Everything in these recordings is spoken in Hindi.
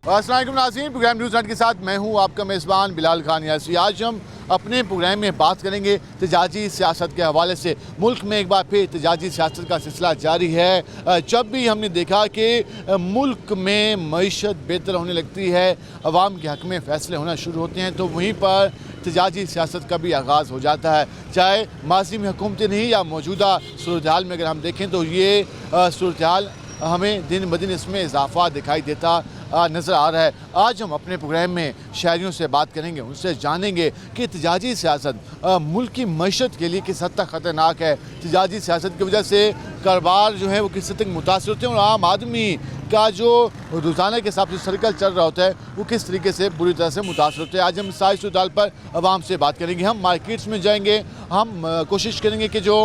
अस्सलाम वालेकुम नाज़रीन, प्रोग्राम न्यूज़ नेट के साथ मैं हूं आपका मेज़बान बिलाल खान यासी। आज हम अपने प्रोग्राम में बात करेंगे तजाजी सियासत के हवाले से। मुल्क में एक बार फिर तजाजी सियासत का सिलसिला जारी है। जब भी हमने देखा कि मुल्क में मईशत बेहतर होने लगती है, अवाम के हक़ में फ़ैसले होना शुरू होते हैं, तो वहीं पर तजाजी सियासत का भी आगाज़ हो जाता है। चाहे माजी में हुकूमतें नहीं या मौजूदा सूरत हाल में अगर हम देखें तो ये सूरत हाल हमें दिन ब दिन इसमें इजाफा दिखाई देता नज़र आ रहा है। आज हम अपने प्रोग्राम में शहरियों से बात करेंगे, उनसे जानेंगे कि तजाजी सियासत मुल्क की मईशत के लिए किस हद तक ख़तरनाक है। तजाजी सियासत की वजह से कारोबार जो है वो किस हद तक मुतासर होते हैं, और आम आदमी का जो रोज़ाना के हिसाब से सर्कल चल रहा होता है वो किस तरीके से बुरी तरह से मुतासर होते हैं। आज हम सारी सूरत पर आवाम से बात करेंगे। हम मार्केट्स में जाएंगे, हम कोशिश करेंगे कि जो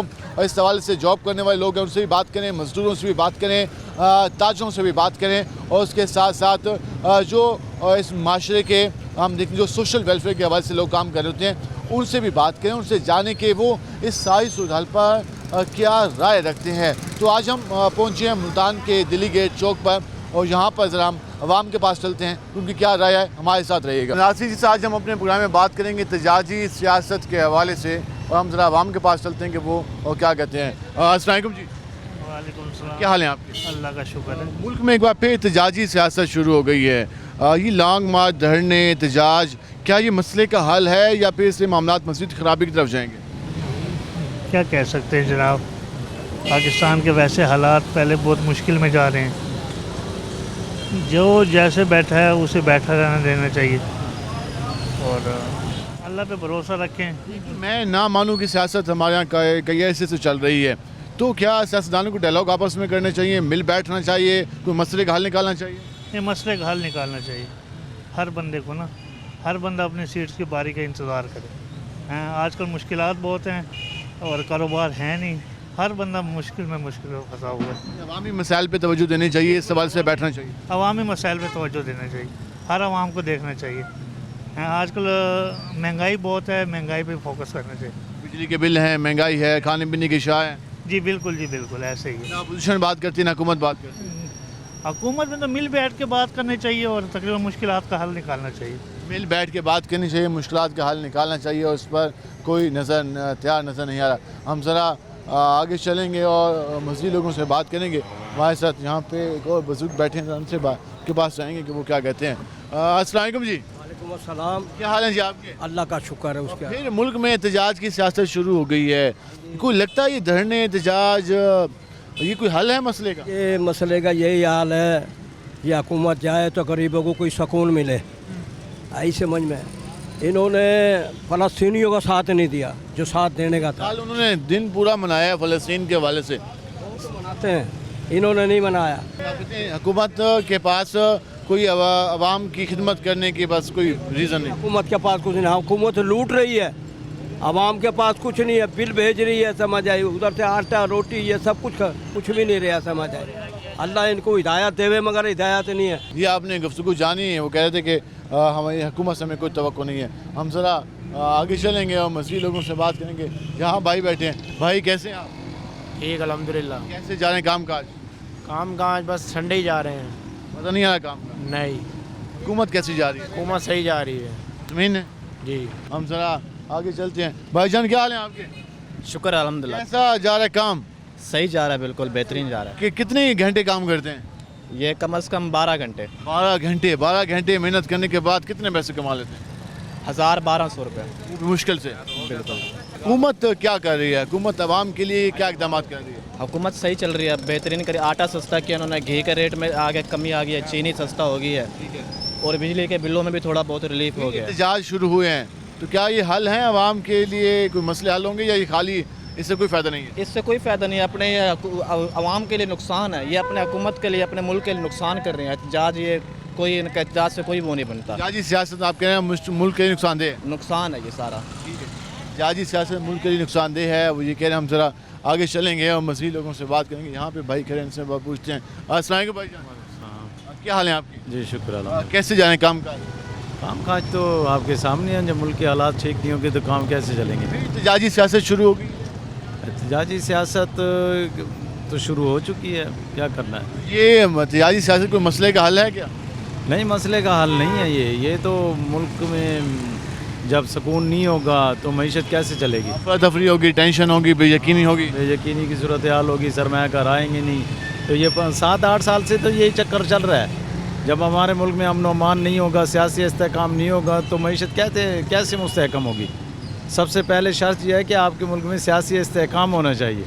इस हवाले से जॉब करने वाले लोग हैं उनसे भी बात करें, मजदूरों से भी बात करें, ताजरों से भी बात करें, और उसके साथ साथ जो इस माशरे के हम देखें जो सोशल वेलफेयर के हवाले से लोग काम कर रहे होते हैं उनसे भी बात करें, उनसे जाने के वो इस सारी सूरत हाल पर क्या राय रखते हैं। तो आज हम पहुँचे हैं मुल्तान के दिल्ली गेट चौक पर, और यहाँ पर ज़रा हम अवाम के पास चलते हैं, उनकी क्या राय है, हमारे साथ रहिएगा। नाज़रीन जी, आज हम अपने प्रोग्राम में बात करेंगे तजाजी सियासत के हवाले से, और हम ज़रा अवाम के पास चलते हैं कि वो और क्या कहते हैं। अस्सलाम वालेकुम जी। वालेकुम सलाम। क्या हाल है आपके? अल्लाह का शुक्र है। मुल्क में एक बार फिर तजाजी सियासत शुरू हो गई है। ये लॉन्ग मार्च, धरने, एहतजाज, क्या ये मसले का हल है या फिर इससे मामलात मज़ीद ख़राबी की तरफ जाएंगे? क्या कह सकते हैं जनाब, पाकिस्तान के वैसे हालात पहले बहुत मुश्किल में जा रहे हैं। जो जैसे बैठा है उसे बैठा रहना देना चाहिए और अल्लाह पे भरोसा रखें। मैं ना मानूँ कि सियासत हमारे यहाँ कई ऐसे से चल रही है, तो क्या सियासतदानों को डायलॉग आपस में करने चाहिए, मिल बैठना चाहिए, कोई मसले का हल निकालना चाहिए? ये मसले का हल निकालना चाहिए हर बंदे को ना, हर बंदा अपनी सीट्स की बारी का इंतज़ार करे। हैं आजकल मुश्किलात बहुत हैं और कारोबार है नहीं, हर बंदा मुश्किल में फंसा हुआ है। अवामी मसाइल पे तवज्जो देनी चाहिए, इस सवाल से बैठना चाहिए। अवामी मसाइल पे तवज्जो देना चाहिए, हर आवाम को देखना चाहिए। हैं आजकल महंगाई बहुत है, महंगाई पे फोकस करना चाहिए। बिजली के बिल हैं, महंगाई है, खाने पीने की शाह है। जी बिल्कुल ऐसे ही है। ना अपोजिशन बात करती है ना हुकूमत बात करती है। हुकूमत में तो मिल बैठ के बात करनी चाहिए और तकरीबन मुश्किलात का हल निकालना चाहिए। मिल बैठ के बात करनी चाहिए, मुश्किलात का हल निकालना चाहिए, और उस पर कोई तैयार नज़र नहीं आ रहा। हम ज़रा आगे चलेंगे और मज़ीद लोगों से बात करेंगे। हमारे साथ यहाँ पे एक और बुजुर्ग बैठे हैं, उनसे के पास जाएंगे कि वो क्या कहते हैं। अस्सलाम वालेकुम जी। वालेकुम अस्सलाम। क्या हाल है जी आपके? अल्लाह का शुक्र है उसका। फिर मुल्क में एहतजाज की सियासत शुरू हो गई है, कोई लगता है ये धरने, एहतजाज, ये कोई हल है मसले का? ये मसले का यही हाल है, ये हुकूमत जाए तो गरीबों को कोई सुकून मिले, आई समझ में। इन्होंने फ़लस्तीनियों का साथ नहीं दिया जो साथ देने का था। कल उन्होंने दिन पूरा मनाया फ़लस्तीन के हवाले से, मनाते हैं, इन्होंने नहीं मनाया। हुकूमत के पास कोई अवाम की खिदमत करने की बस कोई रीज़न नहीं। हुकूमत के पास कुछ नहीं, हुकूमत लूट रही है, आवाम के पास कुछ नहीं है, बिल भेज रही है, समझ आई, उधर से आटा रोटी ये सब कुछ भी नहीं रहा, समझ आई। अल्लाह इनको हिदायत देवे मगर हिदायत नहीं है। ये आपने गुफ्तगू जानी है, वो कह रहे थे कि हमारी हुकूमत से हमें कोई तवक्को नहीं है। हम ज़रा आगे चलेंगे और मज़ीद लोगों से बात करेंगे। यहाँ भाई बैठे हैं। भाई कैसे हैं आप? ठीक अल्हम्दुलिल्लाह। कैसे जा रहे हैं काम काज? काम काज बस संडे ही जा रहे हैं। पता नहीं आ रहा काम का? नहीं, हुकूमत कैसी जा रही है? हुकूमत सही जा रही है ज़मीन है जी। हम ज़रा आगे चलते हैं। भाईजान क्या हाल है आपके? शुक्र है अल्हम्दुलिल्लाह, कैसा जा रहा है काम? सही जा रहा है, बिल्कुल बेहतरीन जा रहा है। कि कितने घंटे काम करते हैं? ये कम से कम 12 घंटे, 12 घंटे मेहनत करने के बाद कितने पैसे कमा लेते हैं? 1000-1200 रुपये। वो भी मुश्किल से। बिल्कुल। हुकूमत क्या कर रही है? हुकूमत आवाम के लिए क्या इकदाम कर रही है? हुकूमत सही चल रही है, बेहतरीन करी। आटा सस्ता किया उन्होंने, घी के रेट में आगे कमी आ गई है, चीनी सस्ता हो गई है, और बिजली के बिलों में भी थोड़ा बहुत रिलीफ हो गया है। एहतजाज शुरू हुए हैं, तो क्या ये हल हैं आवाम के लिए? कोई मसले हल होंगे या ये खाली इससे कोई फ़ायदा नहीं है? इससे कोई फ़ायदा नहीं है, अपने आवाम के लिए नुकसान है, ये अपने हुकूमत के लिए, अपने मुल्क के लिए नुकसान कर रहे हैं एहतजाज। ये कोई इनका एहतजाज से कोई वो नहीं बनता। जाजी सियासत आप कह रहे हैं मुल्क के लिए नुकसानदेह है? नुकसान है ये सारा। जाजी सियासत मुल्क के लिए नुकसानदेह है, वो ये कह रहे हैं। हम ज़रा आगे चलेंगे और मज़ीद लोगों से बात करेंगे। यहाँ पे भाई खड़े, इनसे पूछते हैं। अस्सलाम वालेकुम भाईजान, क्या हाल है आपकी? जी शुक्र अल्लाह। कैसे जा रहे हैं काम काज? काम काज तो आपके सामने हैं, जब मुल्क के हालात ठीक नहीं होंगे तो काम कैसे चलेंगे। एहतजाजी सियासत शुरू होगी? एहतजाजी सियासत तो शुरू हो चुकी है, क्या करना है। ये एहतजाजी सियासत कोई मसले का हल है क्या? नहीं, मसले का हल नहीं है ये तो मुल्क में जब सुकून नहीं होगा तो मईशत कैसे चलेगी? अफरा तफरी होगी, टेंशन होगी, बेयकीनी होगी। बेयकीनी की सूरत हाल होगी, सरमायाकार आएंगे नहीं। तो ये 7-8 साल से तो यही चक्कर चल रहा है। जब हमारे मुल्क में अमन अमान नहीं होगा, सियासी इस्तेहकाम नहीं होगा तो मईशत कैसे मुस्तहकम होगी? सबसे पहले शर्त यह है कि आपके मुल्क में सियासी इस्तेहकाम होना चाहिए।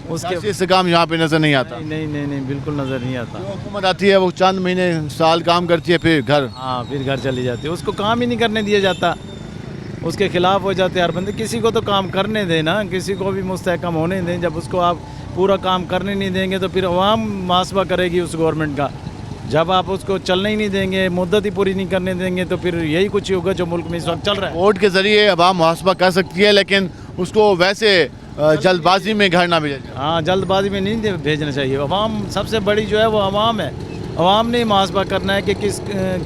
उसके इससे काम यहाँ पे नजर नहीं आता। नहीं बिल्कुल नज़र नहीं आता। हुकूमत आती है, वो चंद महीने साल काम करती है, फिर घर। हाँ, फिर घर चली जाती है। उसको काम ही नहीं करने दिया जाता, उसके खिलाफ हो जाते हैं हर बंदे। किसी को तो काम करने दें ना, किसी को भी मुस्तहकम होने दें। जब उसको आप पूरा काम करने नहीं देंगे तो फिर अवाम मुहासबा करेगी उस गवर्नमेंट का। जब आप उसको चलने ही नहीं देंगे, मुद्दत ही पूरी नहीं करने देंगे तो फिर यही कुछ होगा जो मुल्क में इस वक्त चल रहा है। वोट के जरिए अवाम मुहासबा कर सकती है, लेकिन उसको वैसे जल्दबाजी में घर ना भेजा जाए। हाँ, जल्दबाजी में नहीं भेजना चाहिए। अवाम सबसे बड़ी जो है वो अवाम है। अवाम ने मुहासबा करना है कि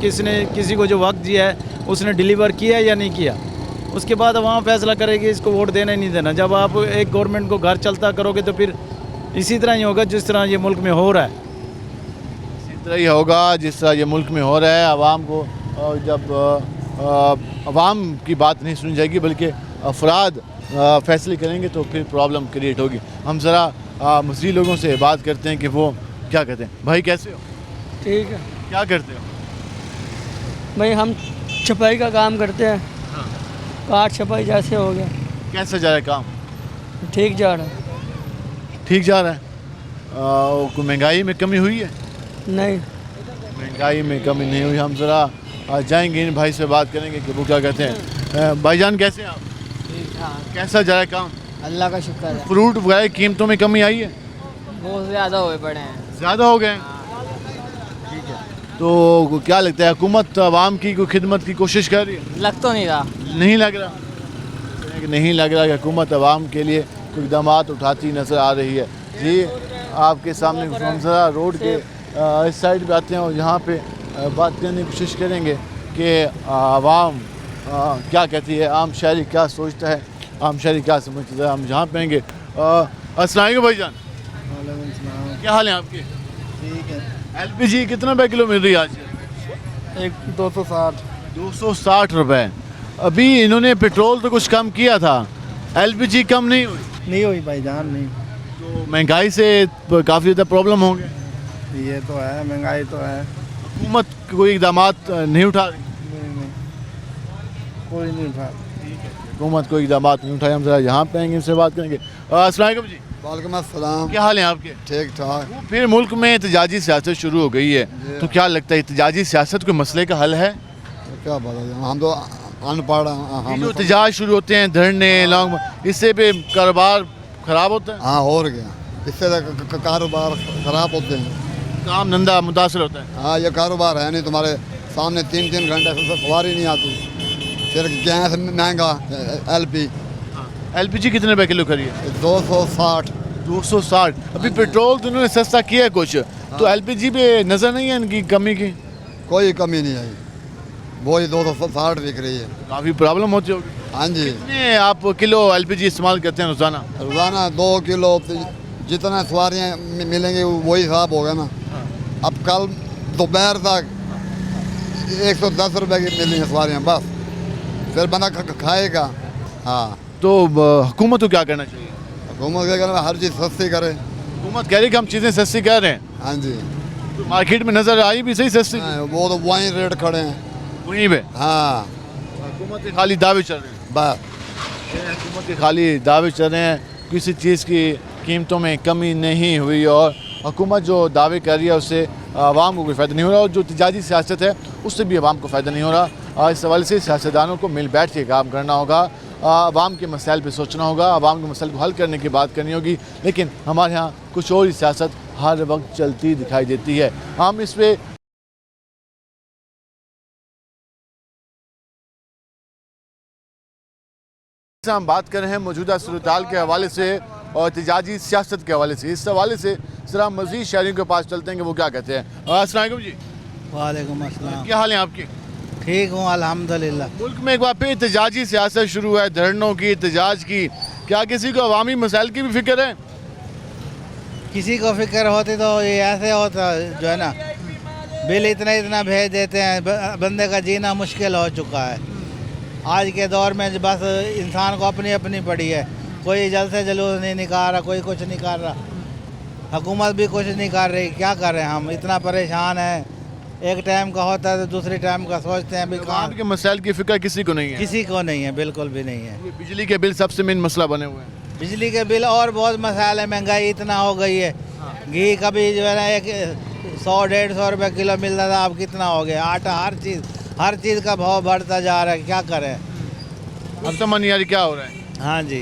किसने किसी को जो वक्त दिया है उसने डिलीवर किया या नहीं किया। उसके बाद अवाम फैसला करेगी इसको वोट देना ही नहीं देना। जब आप एक गवर्नमेंट को घर चलता करोगे तो फिर इसी तरह ही होगा जिस तरह ये मुल्क में हो रहा है। इसी तरह ही होगा जिस तरह ये मुल्क में हो रहा है। अवाम को जब अवाम की बात नहीं सुनी जाएगी बल्कि अफराद फैसले करेंगे तो फिर प्रॉब्लम क्रिएट होगी। हम ज़रा मज़ीद लोगों से बात करते हैं कि वो क्या कहते हैं। भाई कैसे हो? ठीक है क्या करते हो? भाई, हम छपाई का काम करते हैं। काट छपाई जैसे हो गया। कैसे जा रहा है काम? ठीक जा रहा है। ठीक जा रहा है। कोई महंगाई में कमी हुई है? नहीं, महंगाई में कमी नहीं हुई। हम ज़रा जाएंगे इन भाई से बात करेंगे कि वो क्या कहते हैं। भाईजान कैसे हैं आप? कैसा जा रहा है काम? अल्लाह का शुक्र है। फ्रूट वगैरह की कीमतों में कमी आई है? बहुत ज़्यादा हुए पड़े हैं। ज़्यादा हो गए? ठीक है। तो क्या लगता है हुकूमत आवाम की कोई खिदमत की कोशिश कर रही है? लग तो नहीं रहा। नहीं लग रहा? नहीं लग रहा कि हुकूमत आवाम के लिए कोई इक़दाम उठाती नज़र आ रही है। जी, आपके सामने हम ज़रा रोड के इस साइड पे आते हैं और यहाँ पे बात करने की कोशिश करेंगे कि आवाम क्या कहती है, आम शहरी क्या सोचता है, आम शहरी क्या समझता है। हम जहाँ पे आएंगे। अस्सलाम वालेकुम भाईजान, क्या हाल है आपके? ठीक है। LPG कितना रुपये किलो मिल रही है आज? 260। 260 रुपये। अभी इन्होंने पेट्रोल तो कुछ कम किया था, LPG कम नहीं हुई। नहीं हुई भाईजान, नहीं। तो महंगाई से काफ़ी ज़्यादा प्रॉब्लम हो गए। ये तो है, महंगाई तो है। हुकूमत कोई इक़दाम नहीं उठा रही? नहीं, कोई नहीं उठा। हुकूमत कोई इक़दाम नहीं उठाए। हम ज़रा यहाँ पे आएंगे, इनसे बात करेंगे। अस्सलाम वालेकुम जी, वालेकुम अस्सलाम। क्या हाल है आपके? ठीक ठाक। फिर मुल्क में एहतजाजी सियासत शुरू हो गई है, तो क्या लगता है एहतजाजी सियासत कोई मसले का हल है? क्या पता, हम तो अनपढ़ हैं। ये हम जो एहतजाज शुरू होते हैं, धरने लॉन्ग, इससे भी कारोबार ख़राब होता है? हाँ, हो गया। इससे तो कारोबार ख़राब होते हैं, काम धंधा मुतासर होता है। हाँ, ये कारोबार है नहीं। तुम्हारे सामने 3-3 घंटे से सवारी नहीं आती। फिर गैस महंगा, LPG कितने रुपए किलो करी है? 260। 260। अभी पेट्रोल तो उन्होंने सस्ता किया है कुछ, तो LPG पे नज़र नहीं है इनकी कमी की? कोई कमी नहीं आई, वही 260 बिक रही है। काफ़ी प्रॉब्लम होती होगी। हाँ जी। कितने आप किलो LPG इस्तेमाल करते हैं रोज़ाना? रोज़ाना 2 किलो। जितना सवारियाँ मिलेंगी वही हिसाब होगा ना। अब कल दोपहर तक 110 रुपए की मिली हैं सवारियाँ, बस। फिर बंदा खाएगा। हाँ, तो हुकूमत को क्या करना चाहिए? हुकूमत क्या करे, हर चीज़ सस्ती करे। हुकूमत कह रही कि हम चीज़ें सस्ती कर रहे हैं, हाँ जी। तो मार्केट में नज़र आई भी सही सस्ती? हाँ, वो तो वहीं रेट खड़े हैं वहीं पे। हाँ, हुकूमत के खाली दावे चल रहे हैं। बस। हुकूमत के खाली दावे चल रहे हैं, किसी चीज़ की कीमतों में कमी नहीं हुई और हुकूमत जो दावे कर रही है उससे आवाम को कोई फ़ायदा नहीं हो रहा और जो एहतजाजी सियासत है उससे भी आवाम को फ़ायदा नहीं हो रहा। इस हवाले से सियासतदानों को मिल बैठ के काम करना होगा, आवाम के मसाइल पे सोचना होगा, आवाम के मसाइल को हल करने की बात करनी होगी। लेकिन हमारे यहाँ कुछ और ही सियासत हर वक्त चलती दिखाई देती है। हम इस पर हम बात कर रहे हैं मौजूदा सूरत-ए-हाल के हवाले से और एहतजाजी सियासत के हवाले से। इस हवाले से ज़रा मज़ीद शहरियों के पास चलते हैं कि वो क्या कहते हैं। अस्सलाम वालेकुम जी, वालेकुम अस्सलाम। क्या हाल है आपके? ठीक हूँ अल्हम्दुलिल्लाह। मुल्क में एक बार फिर एहतजाजी सियासत शुरू है, धरनों की, एहतजाज की। क्या किसी को अवामी मसाइल की भी फिक्र है? किसी को फिक्र होती तो ये ऐसे होता जो है ना, बिल इतना इतना भेज देते हैं, बंदे का जीना मुश्किल हो चुका है आज के दौर में। बस इंसान को अपनी अपनी पड़ी है, कोई जल से जुलूस नहीं निकाल रहा, कोई कुछ नहीं कर रहा, हुकूमत भी कुछ नहीं कर रही। क्या करें, हम इतना परेशान हैं। एक टाइम का होता है तो दूसरे टाइम का सोचते हैं, अभी कहाँ के मसाइल की फिक्र किसी को नहीं है। किसी को नहीं है, बिल्कुल भी नहीं है। ये बिजली के बिल सबसे मेन मसला बने हुए हैं। बिजली के बिल और बहुत मसाइल है, महंगाई इतना हो गई है। घी कभी जो है ना 100-150 रुपये किलो मिलता था, अब कितना हो गया। आटा, हर चीज़ का भाव बढ़ता जा रहा है, क्या करें। अब समझ नहीं आ रही क्या हो रहा है। हाँ जी,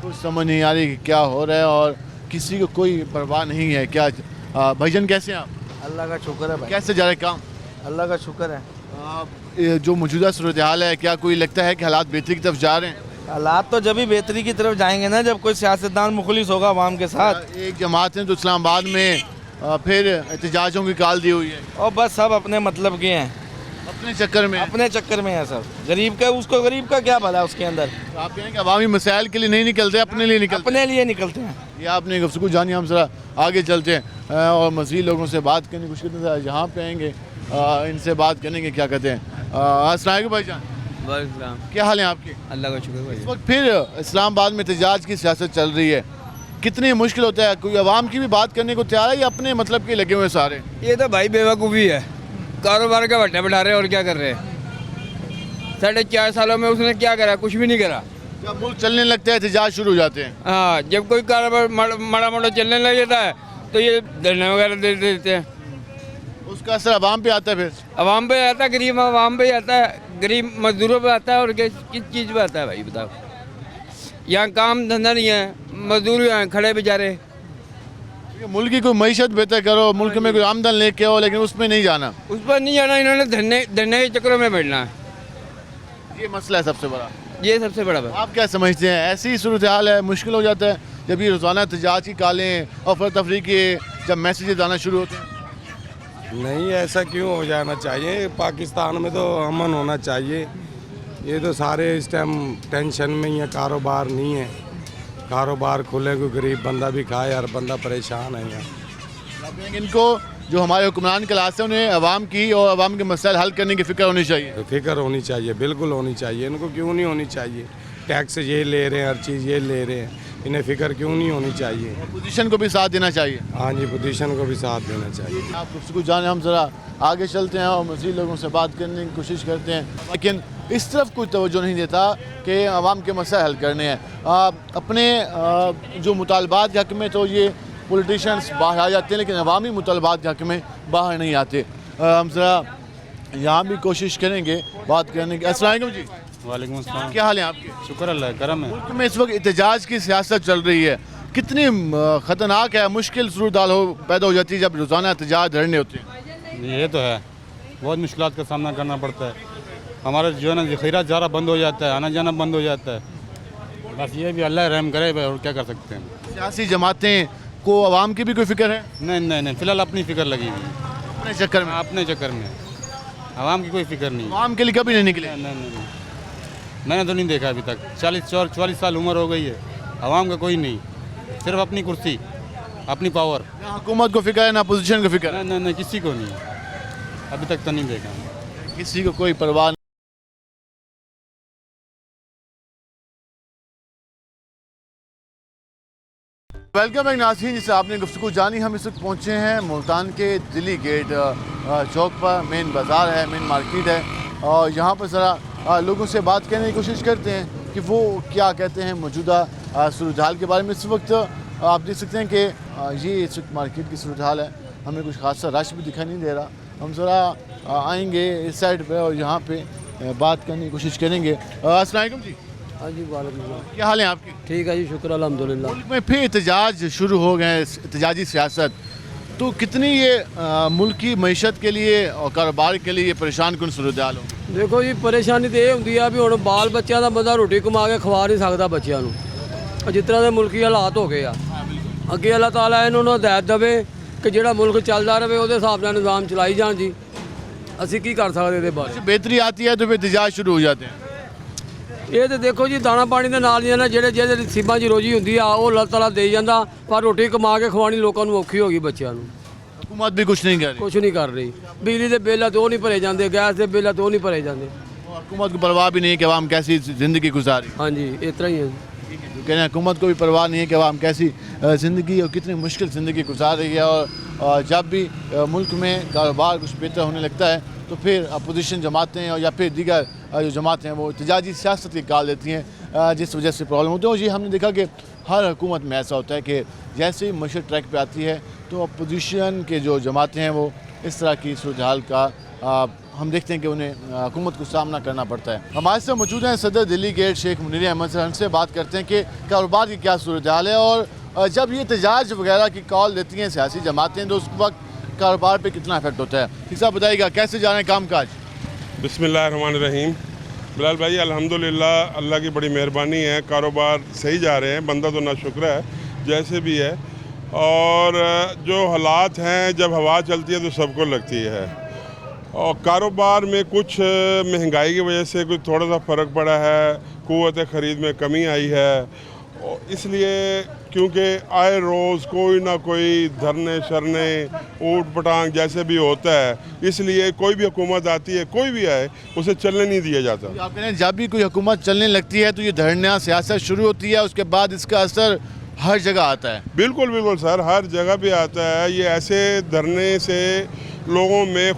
कुछ समझ नहीं आ रही कि क्या हो रहा है और किसी को कोई परवाह नहीं है। क्या भाईजान कैसे हैं आप? अल्लाह का शुक्र है भाई, कैसे जा रहा है काम? अल्लाह का शुक्र है। ये जो मौजूदा सूरत हाल है, क्या कोई लगता है कि हालात बेहतरी की तरफ जा रहे हैं? हालात तो जब भी बेहतरी की तरफ जाएंगे ना, जब कोई सियासतदान मुखलिस होगा आवाम के साथ। एक जमात ने तो इस्लामाबाद में फिर एहतजाजों की कॉल दी हुई है और बस सब अपने मतलब के हैं, अपने चक्कर में। अपने चक्कर में है सब। गरीब का, उसको गरीब का क्या भला उसके अंदर। तो आप कहें कि अवामी मसाइल के लिए नहीं निकलते, अपने लिए निकलते। अपने लिए निकलते हैं। ये आपने गुफ्तगू जानी, हम जरा आगे चलते हैं और मज़ीद लोगों से बात करने की कोशिश करते हैं। यहाँ पे आएंगे, इनसे बात करेंगे। क्या कहते हैं अस्सलाम वालेकुम भाईजान, क्या हाल है आपके? अल्लाह का शुक्र भाई। इस वक्त फिर इस्लामाबाद में एहतजाज की सियासत चल रही है, कितनी मुश्किल होता है? कोई अवाम की भी बात करने को तैयार है या अपने मतलब के लगे हुए सारे? ये तो भाई बेवकूफ़ी है, कारोबार का भट्टा बैठा रहे और क्या कर रहे हैं। 4.5 सालों में उसने क्या करा? कुछ भी नहीं करा। जब मुल्क चलने लगता है एहतजाज शुरू हो जाते हैं। हाँ, जब कोई कारोबार माड़ा मोटा चलने लग जाता है तो ये धरने वगैरह दे देते हैं। उसका असर अवाम पे आता है, फिर अवाम पे आता है, गरीब अवाम पे आता है, गरीब मजदूरों पे आता है और किस चीज़ पे आता है भाई बताओ। यहाँ काम धंधा नहीं है, मजदूर यहाँ खड़े बेचारे। मुल्क की कोई मईशत बेहतर करो, मुल्क में कोई आमदन लेके आओ, लेकिन उसमें नहीं जाना। उस पर नहीं जाना, इन्होंने धरने के चक्करों में बैठना है। ये मसला है सबसे बड़ा। ये सबसे बड़ा बात। आप क्या समझते हैं? ऐसी ही सूरत हाल है, मुश्किल हो जाता है जब ये रोज़ाना एहतजाज की कालें अफरा तफरी के जब मैसेजेस आना शुरू होते हैं? नहीं, ऐसा क्यों हो जाना चाहिए। पाकिस्तान में तो अमन होना चाहिए। ये तो सारे इस टाइम टेंशन में ही है, कारोबार नहीं है। कारोबार खुले, कोई गरीब बंदा भी खाए, हर बंदा परेशान है यहाँ। इनको जो हमारे हुक्मरान क्लास है उन्हें अवाम की और अवाम के मसाइल हल करने की फ़िक्र होनी चाहिए। तो फिक्र होनी चाहिए, बिल्कुल होनी चाहिए। इनको क्यों नहीं होनी चाहिए? टैक्स ये ले रहे हैं, हर चीज़ ये ले रहे हैं, इन्हें फ़िक्र क्यों नहीं होनी चाहिए? पोजीशन को भी साथ देना चाहिए। हाँ जी, पोजीशन को भी साथ देना चाहिए। आप उसको जाने, हम ज़रा आगे चलते हैं और मज़ीद लोगों से बात करने की कोशिश करते हैं, लेकिन इस तरफ कोई तवज्जो नहीं देता कि अवाम के मसाइल हल करने हैं। अपने जो मुतालबात के हक़ में तो ये पॉलिटिशियंस बाहर आ जाते हैं, लेकिन अवामी मुतालबात के हक़ में बाहर नहीं आते। हम ज़रा यहाँ भी कोशिश करेंगे बात करने की। अस्सलाम वालेकुम जी। वालेकुम अस्सलाम। क्या हाल है आपके? शुक्र अल्लाह करम है। मुल्क में इस वक्त एहतजाज की सियासत चल रही है, कितनी ख़तरनाक है, मुश्किल सूरत हाल पैदा हो जाती है जब रोज़ाना एहतजाज धरने होते हैं। ये तो है, बहुत मुश्किलात का सामना करना पड़ता है। हमारा जो है ना ज़ख़ीरा ज़रा बंद हो जाता है, आना जाना बंद हो जाता है। बस ये भी अल्लाह रहम करे भाई, और क्या कर सकते हैं। सियासी जमातें को अवाम की भी कोई फिक्र है? नहीं, फ़िलहाल अपनी फ़िक्र लगी हुई है, अपने चक्कर में। अपने चक्कर में, आवाम की कोई फिक्र नहीं। आवाम के लिए कभी नहीं निकले? नहीं, मैंने तो नहीं देखा अभी तक। 40 साल उम्र हो गई है, आवाम का कोई नहीं, सिर्फ अपनी कुर्सी, अपनी पावर। ना हुकूमत को फिक्र है, ना पोजीशन को फिक्र है। नहीं, किसी को नहीं, अभी तक तो नहीं देखा, किसी को कोई परवाह नहीं। वेलकम बैक नाज़रीन, जिससे आपने गुफ्तगू जानी। हम इस वक्त पहुँचे हैं मुल्तान के दिल्ली गेट चौक पर। मेन बाज़ार है, मेन मार्केट है, और यहाँ पर ज़रा लोगों से बात करने की कोशिश करते हैं कि वो क्या कहते हैं मौजूदा सूरत हाल के बारे में। इस वक्त आप देख सकते हैं कि ये इस वक्त मार्केट की सूरत हाल है, हमें कुछ खासा रश भी दिखाई नहीं दे रहा। हम ज़रा आएंगे इस साइड पे और यहाँ पे बात करने की कोशिश करेंगे। अस्सलाम वालेकुम जी। हाँ जी, वालेकुम। क्या हाल है आपके? ठीक है जी, शुक्र अल्हम्दुलिल्लाह। मुल्क में फिर एहतजाज शुरू हो गए, एहतजाजी सियासत, तो कितनी ये मुल्क की मईशत के लिए और कारोबार के लिए परेशान कौन सूरत हाल हो? देखो जी, परेशानी तो ये होंगी है भी हुण बाल बच्चों का बंदा रोटी कमा के खवा नहीं सकता बच्चों को, जिस तरह के मुल्की हालात हो गए आ। अगे अल्लाह ताला इन्होंने हिदायत देवे कि जिहड़ा मुल्क चलता रहे उहदे हिसाब नाल निज़ाम चलाई जान जी। असीं की कर सकते इहदे बारे? बेहतरी आती है तो फिर एहतजाज शुरू हो जाते हैं। ये तो देखो जी, दाना पानी के नाल जी ना जेह्ड़े जेह्ड़े नसीबां 'च रोजी हुंदी आ, ओह अल्लाह ताला दे जांदा, पर रोटी कमा के खवानी लोकां नूं औखी हो गई बच्चों नूं। हुकूमत भी कुछ नहीं कर रही, कुछ नहीं कर रही। बिजली के बिल तो नहीं भरे जाते, गैस के बिल तो नहीं भरे जाते। और हुकूमत को परवाह भी नहीं है कि आवाम कैसी ज़िंदगी गुजारी। हाँ जी, इस तरह ही है। जो कह रहे हैं हुकूमत को भी परवाह नहीं है कि आवाम कैसी ज़िंदगी और कितनी मुश्किल ज़िंदगी गुजार रही है। और जब भी मुल्क में कारोबार कुछ बेहतर होने लगता है तो फिर अपोजिशन जमातें और या फिर दीगर जो जमातें हैं वो एहतजाजी सियासत की काल देती हैं, जिस वजह से प्रॉब्लम होती है। और ये हमने देखा कि हर हुकूमत में ऐसा होता है कि जैसे ही मशहूर ट्रैक पे आती है तो अपोजिशन के जो जमातें हैं वो इस तरह की सूरत हाल का हम देखते हैं कि उन्हें हुकूमत को सामना करना पड़ता है। हमारे साथ मौजूद हैं सदर दिल्ली गेट शेख मुनीर अहमद सर। हमसे बात करते हैं कि कारोबार की क्या सूरत हाल है और जब ये एहतजाज वगैरह की कॉल देती हैं सियासी जमातें तो उस वक्त कारोबार पे कितना इफेक्ट होता है। ठीक साहब बताइएगा कैसे जा रहे हैं काम काज? बिस्मिल्लाहिर्रहमानिर्रहीम। बिलाल भाई अल्हम्दुलिल्लाह अल्लाह की बड़ी मेहरबानी है, कारोबार सही जा रहे हैं, बंदा तो ना शुक्र है जैसे भी है। और जो हालात हैं जब हवा चलती है तो सबको लगती है और कारोबार में कुछ महंगाई की वजह से कुछ थोड़ा सा फ़र्क पड़ा है, क़ुव्वत ख़रीद में कमी आई है। और इसलिए क्योंकि आए रोज़ कोई ना कोई धरने शरने ऊट पटांग जैसे भी होता है, इसलिए कोई भी हुकूमत आती है कोई भी आए उसे चलने नहीं दिया जाता। आप कह रहे हैं जब भी कोई हुकूमत चलने लगती है तो ये धरना सियासत शुरू होती है, उसके बाद इसका असर हर जगह आता है। बिल्कुल बिल्कुल सर, हर जगह पे आता है। ये ऐसे धरने से लोगों में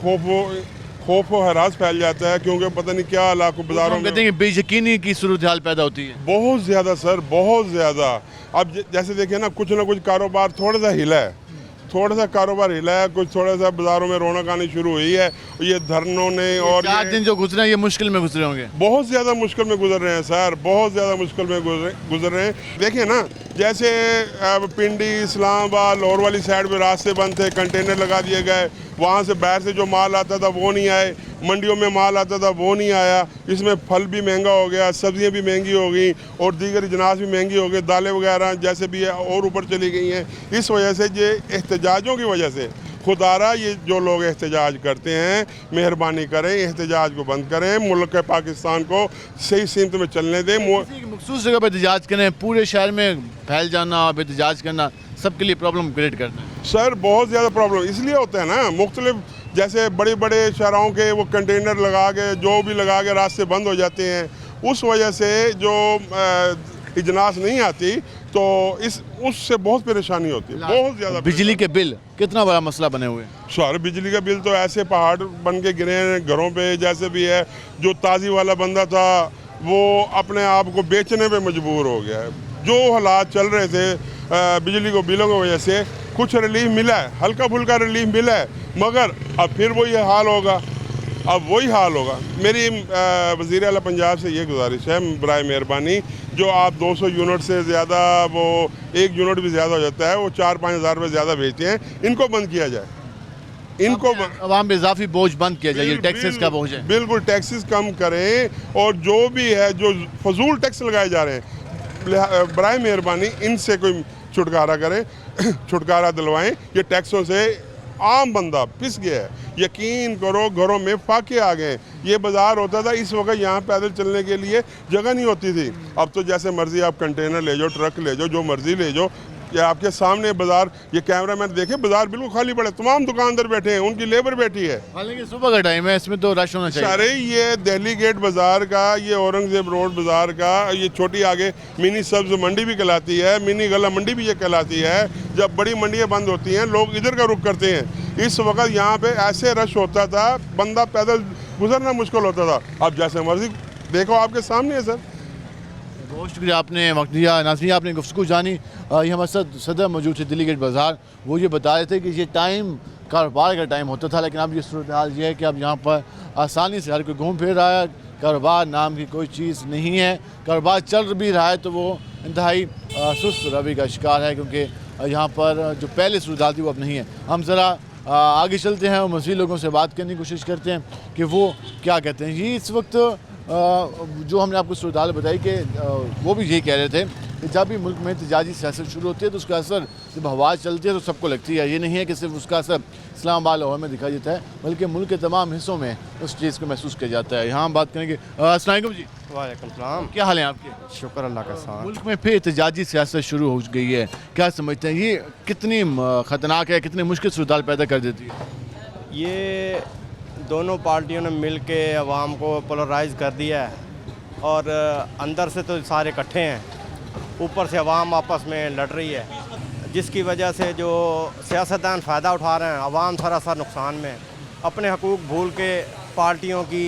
खौफ व हरास फैल जाता है क्योंकि पता नहीं क्या लाखों बाजारों में कहते हैं कि बेयकीनी की सूरत हाल पैदा होती है। बहुत ज़्यादा सर, बहुत ज़्यादा। अब जैसे देखिए ना कुछ कारोबार थोड़ा सा हिला है, थोड़ा सा कारोबार हिला है, कुछ थोड़ा सा बाज़ारों में रौनक आनी शुरू हुई है। ये धरनों ने और 4 दिन जो गुजरे हैं ये मुश्किल में गुजरे होंगे। बहुत ज़्यादा मुश्किल में गुजर रहे हैं सर, बहुत ज़्यादा मुश्किल में गुजर रहे हैं। देखिए ना जैसे पिंडी इस्लामाबाद लाहौर वाली साइड पे रास्ते बंद थे, कंटेनर लगा दिए गए, वहाँ से बाहर से जो माल आता था वो नहीं आए, मंडियों में माल आता था वो नहीं आया। इसमें फल भी महंगा हो गया, सब्जियां भी महंगी हो गई और दीगर अजनास भी महंगी हो गई, दालें वगैरह जैसे भी है और ऊपर चली गई हैं। इस वजह से ये एहतजाजों की वजह से खुदारा ये जो लोग एहतजाज करते हैं मेहरबानी करें, एहतजाज को बंद करें, मुल्क पाकिस्तान को सही सीमत में चलने दें। मखसूस जगह पर एहतजाज करें, पूरे शहर में फैल जाना और एहतजाज करना सबके लिए प्रॉब्लम क्रिएट करना है। सर बहुत ज़्यादा प्रॉब्लम इसलिए होता है ना, मुख्तलिफ जैसे बड़े बड़े शहरों के वो कंटेनर लगा के जो भी लगा के रास्ते बंद हो जाते हैं, उस वजह से जो इजनास नहीं आती तो उससे बहुत परेशानी होती है, बहुत ज़्यादा। बिजली के बिल कितना बड़ा मसला बने हुए हैं सर, बिजली का बिल तो ऐसे पहाड़ बन के गिरे हैं घरों पे। जैसे भी है जो ताज़ी वाला बंदा था वो अपने आप को बेचने पे मजबूर हो गया है। जो हालात चल रहे थे बिजली को बिलों की वजह से कुछ रिलीफ मिला है, हल्का फुल्का रिलीफ मिला है, मगर अब फिर वही हाल होगा, अब वही हाल होगा। मेरी वज़ीर आला पंजाब से ये गुजारिश है बराए मेहरबानी, जो आप 200 यूनिट से ज़्यादा वो 1 यूनिट भी ज़्यादा हो जाता है वो 4-5 हज़ार रुपये ज़्यादा भेजते हैं, इनको बंद किया जाए, इनको अवाम पे इज़ाफ़ी बोझ बंद किया जाए। ये टैक्सेस का बोझ है, बिल्कुल टैक्सेस कम करें और जो भी है जो फजूल टैक्स लगाए जा रहे हैं बराए मेहरबानी इनसे कोई छुटकारा करें, छुटकारा दिलवाएं। ये टैक्सों से आम बंदा पिस गया है, यकीन करो घरों में फाके आ गए। ये बाज़ार होता था इस वक्त यहाँ पैदल चलने के लिए जगह नहीं होती थी, अब तो जैसे मर्ज़ी आप कंटेनर ले जाओ, ट्रक ले जाओ, जो मर्ज़ी ले जाओ, ये आपके सामने बाज़ार। ये कैमरा मैन देखे बाज़ार बिल्कुल खाली पड़ा, तमाम दुकानदार बैठे हैं, उनकी लेबर बैठी है। हालांकि सुबह का टाइम है, इसमें तो रश होना चाहिए। सारे ये दिल्ली गेट बाज़ार का, ये औरंगजेब रोड बाज़ार का, ये छोटी आगे मिनी सब्ज़ मंडी भी कहलाती है, मिनी गला मंडी भी ये कहलाती है। जब बड़ी मंडियाँ बंद होती हैं लोग इधर का रुख करते हैं। इस वक्त यहाँ पे ऐसे रश होता था, बंदा पैदल गुजरना मुश्किल होता था। अब जैसे मर्जी देखो आपके सामने है सर। बहुत शुक्रिया आपने वक्त दिया। नाज़रीन आपने गुफ्तगू जानी। ये हमारे साथ सदर मौजूद थे दिल्ली गेट बाज़ार, वो ये बता रहे थे कि ये टाइम कारोबार का टाइम होता था, लेकिन अब ये सूरत हाल ये है कि अब यहाँ पर आसानी से हर कोई घूम फिर रहा है, कारोबार नाम की कोई चीज़ नहीं है। कारोबार चल भी रहा है तो वो इंतहाई सुस्त रवि का शिकार है, क्योंकि यहाँ पर जो पहले सूरत हाल थी वो अब नहीं है। हम ज़रा आगे चलते हैं और मज़ीद लोगों से बात करने की कोशिश करते हैं कि वो क्या कहते हैं। ये इस वक्त जो हमने आपको सूरत हाल बताई कि वो भी यही कह रहे थे कि जब भी मुल्क में एहतजाजी सियासत शुरू होती है तो उसका असर जब हवा चलती है तो सबको लगती है। ये नहीं है कि सिर्फ उसका असर इस्लामाबाद लाहौर में दिखाई देता है, बल्कि मुल्क के तमाम हिस्सों में उस चीज़ को महसूस किया जाता है। यहाँ हम बात करेंगे। अस्सलाम वालेकुम जी। वालेकुम सलाम। क्या हाल है आपके? शुक्र अल्लाह का साथ। मुल्क में फिर एहतजाजी सियासत शुरू हो गई है, क्या समझते हैं ये कितनी ख़तरनाक है, कितनी मुश्किल सूरत पैदा कर देती है? ये दोनों पार्टियों ने मिल के अवाम को पोलराइज कर दिया है और अंदर से तो सारे इकट्ठे हैं, ऊपर से अवाम आपस में लड़ रही है, जिसकी वजह से जो सियासतदान फ़ायदा उठा रहे हैं, अवाम सरासर नुकसान में, अपने हकूक़ भूल के पार्टियों की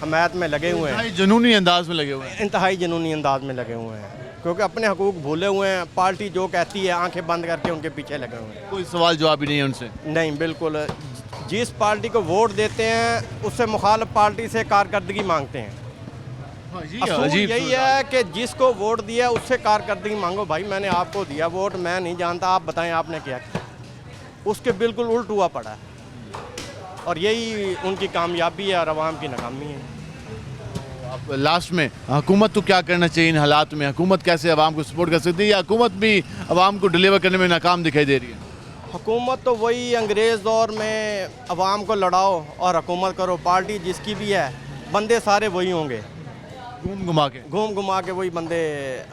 हमायत में लगे हुए हैं, जुनूनी अंदाज में लगे हुए हैं, इंतहाई जुनूनी अंदाज में लगे हुए हैं, क्योंकि अपने हकूक़ भूले हुए हैं। पार्टी जो कहती है आंखें बंद करके उनके पीछे लगे हुए हैं। कोई सवाल जवाब ही नहीं है उनसे। नहीं, बिल्कुल। जिस पार्टी को वोट देते हैं उससे मुखालिफ पार्टी से कारकर्दगी मांगते हैं। असूल यही है कि जिसको वोट दिया उससे कारकर्दगी मांगो। भाई मैंने आपको दिया वोट, मैं नहीं जानता, आप बताएं आपने क्या किया। उसके बिल्कुल उल्ट हुआ पड़ा है और यही उनकी कामयाबी है और अवाम की नाकामी है। अब लास्ट में हुकूमत को क्या करना चाहिए इन हालात में? हुकूमत कैसे अवाम को सपोर्ट कर सकती है, या हुकूमत भी अवाम को डिलीवर करने में नाकाम दिखाई दे रही है? हुकूमत तो वही अंग्रेज़ दौर में अवाम को लड़ाओ और हुकूमत करो। पार्टी जिसकी भी है, बंदे सारे वही होंगे, घूम घुमा के वही बंदे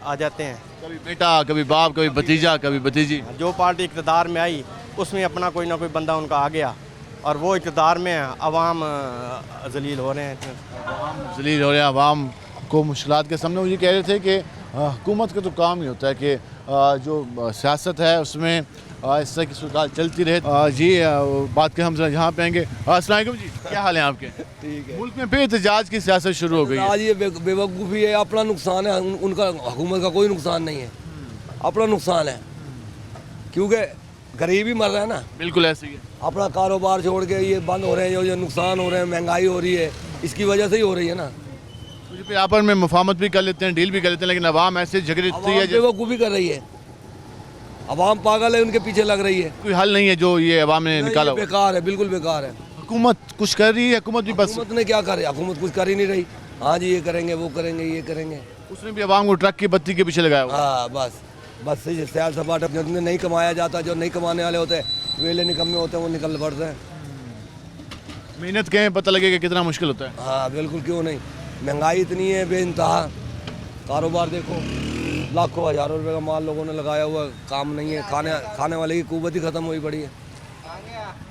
आ जाते हैं। कभी बेटा, कभी बाप, कभी भतीजा, कभी भतीजी। जो पार्टी इक़्तिदार में आई उसमें अपना कोई ना कोई बंदा उनका आ गया और वो इक़्तिदार में है, अवाम जलील हो रहे हैं। जलील हो रहे हैं, अवाम को मुश्किलात के सामने। मुझे कह रहे थे कि हुकूमत का तो काम ही होता है कि जो सियासत है उसमें इस तरह की सूरत चलती रहे। जी बात करें हम यहाँ पे आएंगे। अस्सलाम वालेकुम जी, क्या हाल है आपके? ठीक है। मुल्क में फिर एहतजाज की सियासत शुरू हो गई है। आज ये बेवकूफ़ी है, अपना नुकसान है, उनका हुकूमत का कोई नुकसान नहीं है, अपना नुकसान है, क्योंकि गरीब ही मर रहा है ना। बिल्कुल ऐसे ही है। अपना कारोबार छोड़ के ये बंद हो रहे हैं, जो नुकसान हो रहे हैं, महंगाई हो रही है, इसकी वजह से ही हो रही है ना। मुझे आपस में मुफाहमत भी कर लेते हैं, डील भी कर लेते हैं, लेकिन अवाम ऐसे झगड़ती है, बेवकूफ़ी कर रही है, अवाम पागल है, उनके पीछे लग रही है। कोई हल नहीं है जो ये अवाम ने निकाला। बेकार है, बिल्कुल बेकार है। हुकूमत कुछ कर रही है, हुकूमत भी बस। हुकूमत ने क्या करे? हुकूमत कुछ कर ही नहीं रही। हाँ जी, ये करेंगे, वो करेंगे, ये करेंगे। उसने भी अवाम को ट्रक की बत्ती के पीछे लगाया हुआ। हाँ बस सैल सपाटा, जितने नहीं कमाया जाता, जो नहीं कमाने वाले होते हैं, वेले निकम्मे होते हैं, वो निकल पड़ते हैं। मेहनत कहें, पता लगेगा कितना मुश्किल होता है। हाँ बिल्कुल, क्यों नहीं। महंगाई इतनी है बेइंतहा, कारोबार देखो, लाखों हज़ारों रुपए का माल लोगों ने लगाया हुआ, काम नहीं है, खाने वाले की कुव्वत ही ख़त्म हुई पड़ी है।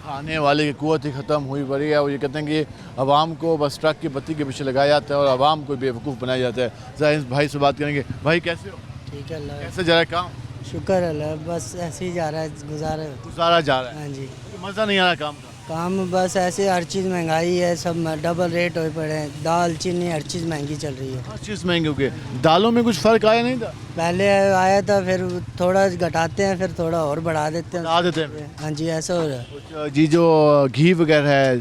खाने वाले की कुव्वत ही ख़त्म हुई पड़ी है। वो ये कहते हैं कि अवाम को बस ट्रक की बत्ती के पीछे लगाया जाता है और अवाम को बेवकूफ़ बनाया जाता है। जाहिर भाई से बात करेंगे। भाई कैसे हो? ठीक है अल्लाह, कैसे जा रहा है काम? शुक्र अल्लाह, बस ऐसे ही जा रहा है, गुजारा जा रहा है। हाँ जी, मज़ा नहीं आ रहा काम का? काम बस ऐसे, हर चीज़ महंगाई है, सब डबल रेट हो पड़े हैं, दाल चीनी हर चीज़ महंगी चल रही है। हर चीज़ महंगी हो गई। दालों में कुछ फ़र्क आया नहीं था? पहले आया था, फिर थोड़ा घटाते हैं, फिर थोड़ा और बढ़ा देते हैं। बढ़ा देते हैं। हाँ जी, ऐसा हो रहा है। जी जो घी वगैरह है,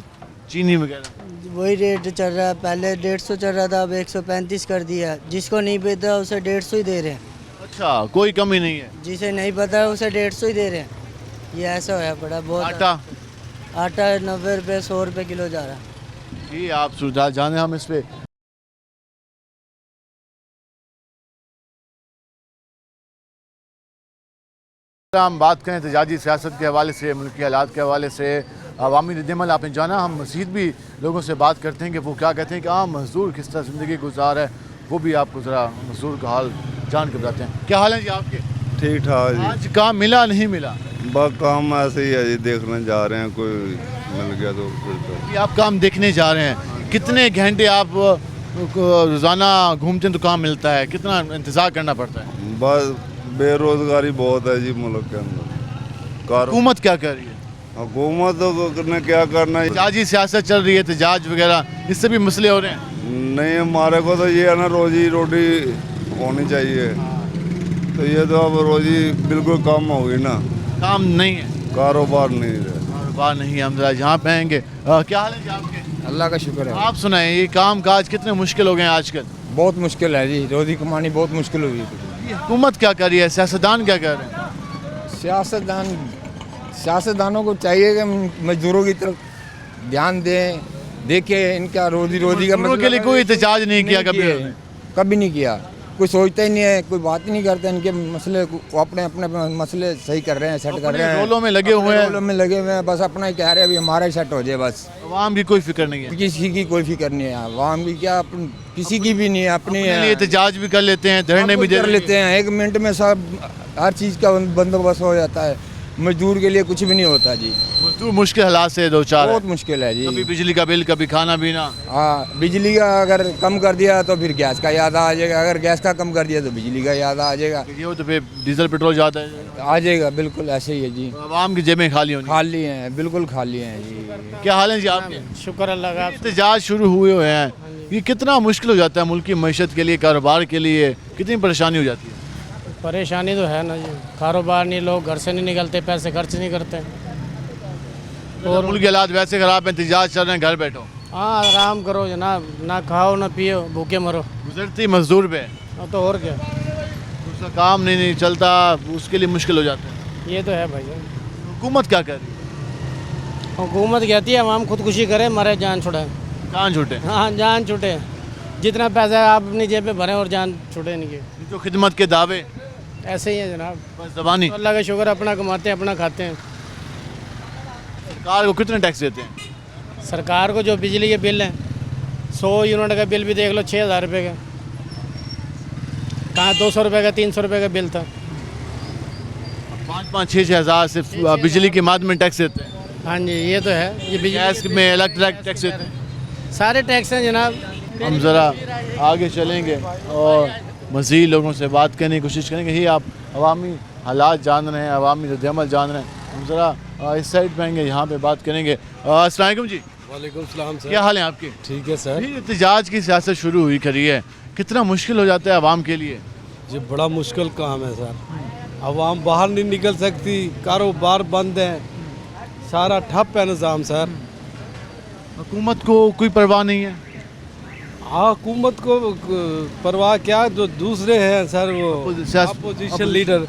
चीनी वगैरह, वही रेट चल रहा है। पहले 150 चल रहा था, अब 135 कर दिया। जिसको नहीं पता उसे 150 ही दे रहे हैं। अच्छा, कोई कमी नहीं है? जिसे नहीं पता उसे 150 ही दे रहे हैं। ये ऐसा होया पड़ा। बहुत आटा 90 रुपये 100 रुपये किलो जा रहा है। जी आप सुझाव जाने हम इस पे। हम बात करें एहतजाजी सियासत के हवाले से, मुल्क के हालात के हवाले से, अवामी रद्दमल आपने जाना। हम मज़ीद भी लोगों से बात करते हैं कि वो क्या कहते हैं कि आम मज़दूर किस तरह ज़िंदगी गुजार है, वो भी आपको ज़रा मज़दूर का हाल जान के बताते हैं। क्या हाल है जी आपके? ठीक ठाक जी। आज काम मिला नहीं मिला? बस काम ऐसे ही है जी, देखने जा रहे हैं, कोई मिल गया तो फिर। आप काम देखने जा रहे हैं, कितने घंटे आप रोज़ाना घूमते हैं तो काम मिलता है, कितना इंतज़ार करना पड़ता है? बस बेरोजगारी बहुत है जी मुल्क के अंदर। हुकूमत क्या कर रही है? हुकूमत ने क्या करना है, एहतजाजी सियासत चल रही है, एहतजाज वगैरह, इससे भी मसले हो रहे हैं। नहीं हमारे को तो ये है ना, रोजी रोटी होनी चाहिए, तो ये तो अब रोजी बिल्कुल कम होगी ना। काम नहीं है, कारोबार नहीं है। कारोबार नहीं है। हम जरा यहाँ पे आएंगे। क्या हाल है जी आपके? अल्लाह का शुक्र है। आप सुनाएं, ये काम काज कितने मुश्किल हो गए हैं आजकल? बहुत मुश्किल है जी, रोजी कमानी बहुत मुश्किल हुई है। हुकूमत क्या कर रही है, सियासतदान क्या कर रहे हैं? सियासतदानों को चाहिए कि मजदूरों की तरफ ध्यान दें, देखें इनका रोजी का मजदूरों के लिए कोई एहतजाज नहीं किया कभी? कभी नहीं किया। कोई सोचता ही नहीं है, कोई बात ही नहीं करता इनके मसले को, अपने अपने मसले सही कर रहे हैं, सेट कर रहे हैं, रोलों में लगे हुए हैं, रोलों में लगे हुए हैं, बस अपना ही कह रहे हैं अभी हमारा ही सेट हो जाए बस। आवाम की कोई फिक्र नहीं है, किसी की कोई फिक्र नहीं है, आवाम की क्या किसी की भी नहीं है, अपनी अपने लिए एहतजाज भी कर लेते हैं, धरने भी कर लेते हैं, 1 मिनट में सब हर चीज़ का बंदोबस्त हो जाता है। मजदूर के लिए कुछ भी नहीं होता जी, मजदूर मुश्किल हालात से दो चार, बहुत मुश्किल है जी। कभी बिजली का बिल, कभी खाना पीना। हाँ, बिजली का अगर कम कर दिया तो फिर गैस का याद आ जाएगा, अगर गैस का कम कर दिया तो बिजली का याद आ जाएगा, ये तो फिर डीजल पेट्रोल ज़्यादा आ जाएगा, बिल्कुल ऐसे ही है जी। आवाम की जेबें खाली होनी, खाली हैं, बिल्कुल खाली हैं जी। क्या हाल है जी आपके? शुक्र अल्लाह का। एहतजाज शुरू हुए हैं, ये कितना मुश्किल हो जाता है मुल्क की मईशत के लिए, कारोबार के लिए कितनी परेशानी हो जाती है? परेशानी तो है ना जी, कारोबार नहीं, लोग घर से नहीं निकलते, पैसे खर्च नहीं करते। और मुल्क के हालात वैसे ख़राब हैं, एहतजाज चल रहे हैं, घर बैठो। हाँ, आराम करो जनाब, ना खाओ ना पियो, भूखे मरो। गुजरती मजदूर पे तो और क्या, उसका काम नहीं चलता, उसके लिए मुश्किल हो जाता है। ये तो है भाई। हुकूमत क्या कर रही है? हुकूमत कहती है आवाम खुदकुशी करे, मरे, जान छुड़ाए। जान छूटे? हाँ, जान छूटे, जितना पैसा है आप अपनी जेब में भरें और जान छूटे इनकी। जो खिदमत के दावे ऐसे ही है जनाब, बस ज़बानी। तो अल्लाह का शुक्र, अपना कमाते हैं, अपना खाते हैं। सरकार को कितने टैक्स देते हैं? सरकार को जो बिजली के बिल हैं, 100 यूनिट का बिल भी देख लो, 6,000 रुपये का, कहाँ 200 रुपये का, 300 रुपये का बिल था। 5-5, 6-6 हज़ार सिर्फ बिजली के माध्यम में टैक्स देते हैं। हाँ जी, ये तो है। ये गैस में अलग टैक्स देते हैं, सारे टैक्स हैं जनाब। हम ज़रा आगे चलेंगे और मज़ीद लोगों से बात करने की कोशिश करेंगे। ही आप अवामी हालात जान रहे हैं, अवामी रद्द-ए-अमल जान रहे हैं, हम ज़रा इस साइड पे आएंगे, यहाँ पे बात करेंगे। अस्सलाम वालेकुम जी। वालेकुम सलाम सर। क्या हाल है आपके? ठीक है सर। ये एहतजाज की सियासत शुरू हुई खड़ी है, कितना मुश्किल हो जाता है अवाम के लिए? जी बड़ा मुश्किल काम है सर, अवाम बाहर नहीं निकल सकती, कारोबार बंद है, सारा ठप है निज़ाम सर। हुकूमत को कोई परवाह नहीं है? हाँ, हुकूमत को परवाह क्या, जो दूसरे हैं सर वो अपोजिशन लीडर,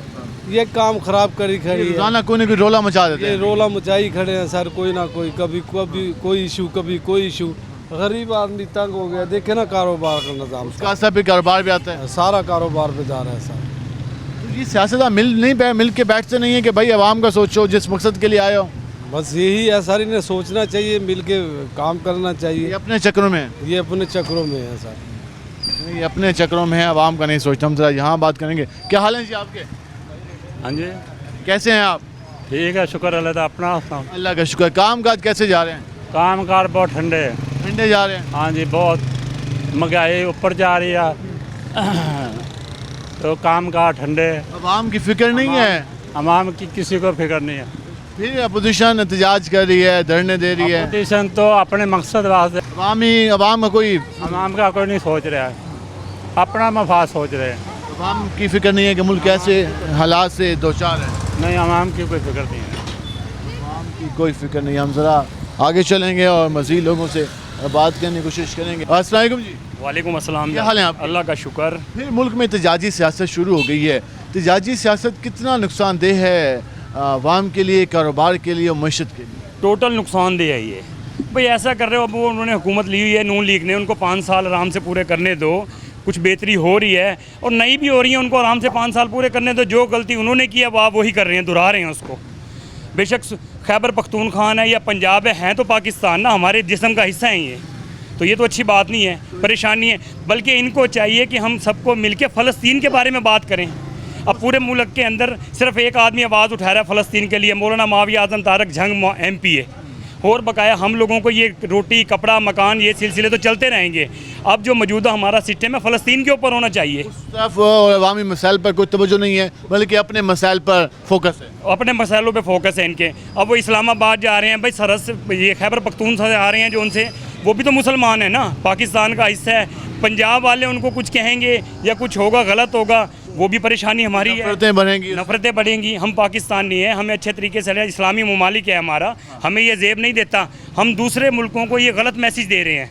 ये काम खराब करी खड़ी है, रोजाना कोई ना कोई रोला मचा देते हैं। ये रोला मचाई खड़े हैं सर, कोई ना कोई, कभी कोई इशू, कभी कोई इशू, गरीब आदमी तंग हो गया। देखे ना कारोबार का निज़ाम, उसका असर भी कारोबार पे आता है, सारा कारोबार पे जा रहा है सर। तो ये सियासतदान मिल के बैठते नहीं है कि भाई आवाम का सोचो, जिस मकसद के लिए आए हो? बस यही है सर, इन्हें सोचना चाहिए, मिल के काम करना चाहिए। ये अपने चक्रों में, ये अपने चक्रों में है सर, ये अपने चक्रों में है, आवाम का नहीं सोचता। हम जरा यहाँ बात करेंगे। क्या हाल है जी आपके? हाँ जी, कैसे हैं आप? ठीक है, शुक्र अल्लाह का। अपना अल्लाह का शुक्र। काम काज कैसे जा रहे हैं? काम कार बहुत ठंडे ठंडे जा रहे हैं? हाँ जी, बहुत महंगाई ऊपर जा रही है, तो काम कार ठंडे। आवाम की फिक्र नहीं है? आवाम की किसी को फिक्र नहीं है। फिर अपोजिशन एहतजाज कर रही है, धरने दे रही है। अपोजिशन तो अपने मकसद वास्ते, आवाम का कोई नहीं सोच रहा है, अपना मफाद सोच रहे हैं। आवाम की फिक्र नहीं है कि मुल्क कैसे हालात से दो चार है? नहीं, आवाम की कोई फिक्र नहीं है, आवाम की कोई फिक्र नहीं है। हम ज़रा आगे चलेंगे और मज़ीद लोगों से बात करने की कोशिश करेंगे। अस्सलाम वालेकुम जी। वालेकुम अस्सलाम। क्या हाल है आप? अल्लाह का शुक्र। फिर मुल्क में एहतजाजी सियासत शुरू हो गई है, एहतजाजी सियासत कितना नुकसानदेह है आवाम के लिए, कारोबार के लिए और मईशत के लिए? टोटल नुकसानदेह है ये। भाई ऐसा कर रहे हो, अब वो उन्होंने हुकूमत ली हुई है नून लीग ने, उनको 5 साल आराम से पूरे करने दो, कुछ बेहतरी हो रही है और नई भी हो रही है, उनको आराम से 5 साल पूरे करने दो। जो गलती उन्होंने की अब आप वही कर रहे हैं, दोहरा रहे हैं उसको। बेशक खैबर पख्तूनख्वा है या पंजाब है तो पाकिस्तान ना हमारे जिस्म का हिस्सा है ये, तो ये तो अच्छी बात नहीं है, परेशानी है। बल्कि इनको चाहिए कि हम सबको मिलके फ़लस्तीन के बारे में बात करें। अब पूरे मुल्क के अंदर सिर्फ एक आदमी आवाज़ उठा रहा है फ़लस्तीन के लिए, मौलाना माविया आज़म तारक जंग MP है, और बकाया हम लोगों को ये रोटी कपड़ा मकान ये सिलसिले तो चलते रहेंगे। अब जो मौजूदा हमारा सिस्टम है फ़लस्तीन के ऊपर होना चाहिए। सिर्फ अवामी मसाइल पर कोई तवज्जो नहीं है, बल्कि अपने मसाइल पर फोकस है, अपने मसाइलों पे फोकस है इनके। अब वो इस्लामाबाद जा रहे हैं भाई, सरहद से ये खैबर पख्तूनख्वा से आ रहे हैं जो उनसे, वो भी तो मुसलमान है ना, पाकिस्तान का हिस्सा है। पंजाब वाले उनको कुछ कहेंगे या कुछ होगा गलत होगा, वो भी परेशानी हमारी है, नफरतें बढ़ेंगी। हम पाकिस्तान नहीं है, हमें अच्छे तरीके से इस्लामी ममालिक है हमारा, हमें ये जेब नहीं देता। हम दूसरे मुल्कों को ये गलत मैसेज दे रहे हैं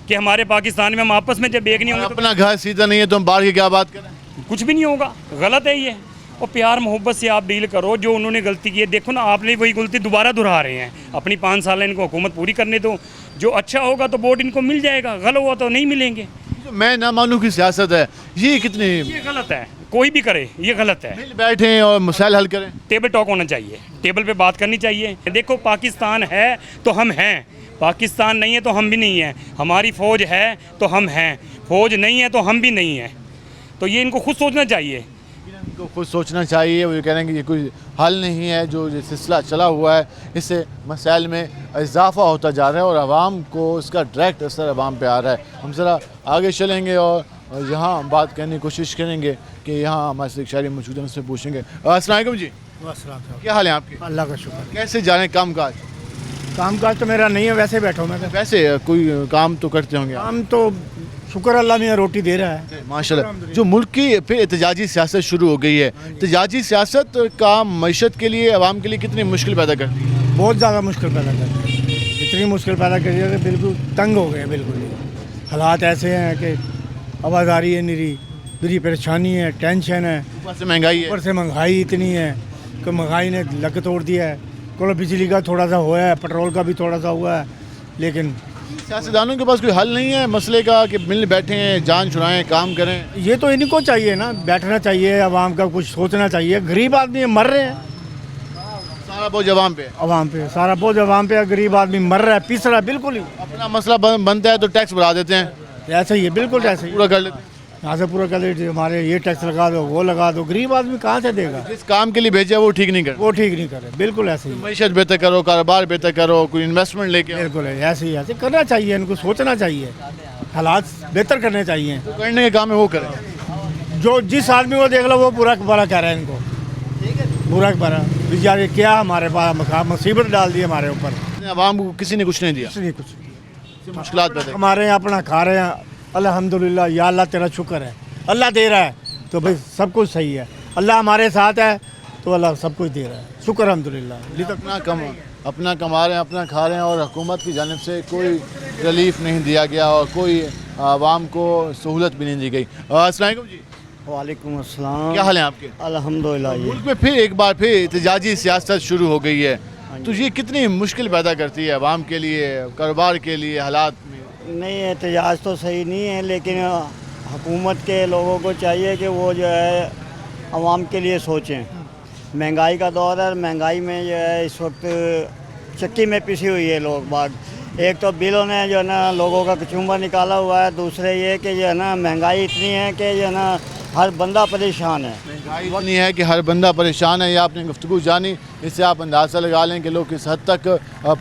कि हमारे पाकिस्तान में हम आपस में जब एक नहीं होंगे, अपना घर सीधा नहीं है तो हम बाहर की क्या बात करें? कुछ भी नहीं होगा, गलत है ये। और प्यार मोहब्बत से आप डील करो। जो उन्होंने गलती की है, देखो ना आपने वही गलती दोबारा दोहरा रहे हैं। अपनी 5 साल इनको हुकूमत पूरी करने दो, जो अच्छा होगा तो वोट इनको मिल जाएगा, गलत हुआ तो नहीं मिलेंगे। मैं ना मानूँ की सियासत है, ये कितने ये गलत है, कोई भी करे ये गलत है। मिल बैठें और मसाइल हल करें। टेबल टॉक होना चाहिए, टेबल पे बात करनी चाहिए। देखो पाकिस्तान है तो हम हैं, पाकिस्तान नहीं है तो हम भी नहीं हैं। हमारी फ़ौज है तो हम हैं, फ़ौज नहीं है तो हम भी नहीं हैं। तो ये इनको खुद सोचना चाहिए। इनको खुद सोचना चाहिए। वो ये कह रहे हैं कि ये कोई हल नहीं है, जो ये सिलसिला चला हुआ है इससे मसाइल में इजाफा होता जा रहा है और आवाम को इसका डायरेक्ट असर आवाम पे आ रहा है। हम ज़रा आगे चलेंगे और यहाँ बात करने की कोशिश करेंगे कि यहाँ हमारे से एक शहरी मौजूद है, उनसे पूछेंगे। अस्सलाम वालेकुम जी, क्या हाल है आपके? अल्लाह का शुक्र। कैसे जा रहे हैं काम काज? काम काज तो मेरा नहीं है, वैसे बैठा हूँ मैं तो। वैसे कोई काम तो करते होंगे? काम तो शुक्र अल्लाह में रोटी दे रहा है माशाल्लाह। जो मुल्क की फिर एहतजाजी सियासत शुरू हो गई है, एहतजाजी सियासत का मईशत के लिए, आवाम के लिए कितनी मुश्किल पैदा करती है? बहुत ज़्यादा मुश्किल पैदा करती है। इतनी मुश्किल पैदा कर है कि बिल्कुल तंग हो गए। बिल्कुल हालात ऐसे हैं कि आवाज़ारी है, निरी परेशानी है, टेंशन है, ऊपर से महंगाई है। ऊपर से महंगाई इतनी है कि महंगाई ने लक तोड़ दिया है। चलो बिजली का थोड़ा सा हुआ है, पेट्रोल का भी थोड़ा सा हुआ है, लेकिन सियासतदानों के पास कोई हल नहीं है मसले का कि मिल बैठे हैं, जान छुड़ाएं, काम करें। ये तो इन्हीं को चाहिए ना, बैठना चाहिए, आवाम का कुछ सोचना चाहिए। गरीब आदमी मर रहे हैं, सारा बोझ आवाम पे, सारा बोझ आवाम पे। गरीब आदमी मर रहा है, पिस रहा है। बिल्कुल ही अपना मसला बनता है तो टैक्स बढ़ा देते हैं। ऐसा ही है, बिल्कुल ऐसे ही पूरा कर लेते हैं। यहाँ से पूरा कर लेते, हमारे ये टैक्स लगा दो, वो लगा दो। गरीब आदमी कहाँ से देगा? जिस काम के लिए भेजा वो ठीक नहीं करे, बिल्कुल ऐसे ही। मईशत बेहतर करो, कारोबार बेहतर करो, कोई इन्वेस्टमेंट लेके आओ। बिल्कुल ऐसे ही, ऐसे करना चाहिए। इनको सोचना चाहिए, हालात बेहतर करने चाहिए। तो करने के काम है वो करें। जो जिस आदमी को देख लो वो बुरा भला कह रहा है इनको, बुरा भला। बेचारे क्या हमारे पास मुसीबत डाल दी हमारे ऊपर। आवाम को किसी ने कुछ नहीं दिया, कुछ मुश्किलात पैदा हमारे यहाँ अपना खा रहे हैं। अल्हम्दुलिल्लाह, या अल्लाह तेरा शुक्र है, अल्लाह दे रहा है तो भाई सब कुछ सही है। अल्लाह हमारे साथ है तो अल्लाह सब कुछ दे रहा है, शुक्र अल्हम्दुलिल्लाह। अपना कमा रहे हैं, अपना खा रहे हैं और हुकूमत की जानिब से कोई रिलीफ नहीं दिया गया और कोई आवाम को सहूलत भी नहीं दी गई। अस्सलाम वालेकुम जी। वालेकुम अस्सलाम। क्या हाल है आपके? अल्हम्दुलिल्लाह। मुल्क में फिर एक बार फिर एहतजाजी सियासत शुरू हो गई है, तो ये कितनी मुश्किल पैदा करती है आवाम के लिए, कारोबार के लिए, हालात में? नहीं, एहतजाज तो सही नहीं है, लेकिन हुकूमत के लोगों को चाहिए कि वो जो है आवाम के लिए सोचें। महंगाई का दौर है, महंगाई में जो है इस वक्त चक्की में पिसी हुई है लोग बाग। एक तो बिलों ने जो है ना लोगों का कचूम्बर निकाला हुआ है, दूसरे ये कि जो है ना महंगाई इतनी है कि जो है ना हर बंदा परेशान है। महंगाई इतनी है कि हर बंदा परेशान है। या आपने गुफ्तगू जानी, इससे आप अंदाज़ा लगा लें कि लोग किस हद तक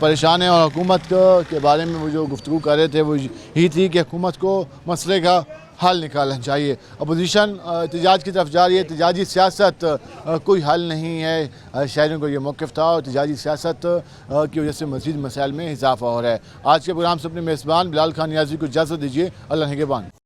परेशान हैं। और हुकूमत के बारे में वो जो गुफ्तगू कर रहे थे वो यही थी कि हुकूमत को मसले का हल निकालना चाहिए। अपोजिशन एहतजाज की तरफ जा रही है। एहतजाजी सियासत कोई हल नहीं है। शहरियों को ये मौक़िफ़ था और एहतजाजी सियासत की वजह से मज़ीद मसाइल में इजाफा हो रहा है। आज के प्रोग्राम से अपने मेज़बान बिलाल खान नियाज़ी को इजाज़त दीजिए। अल्लाह निगहबान।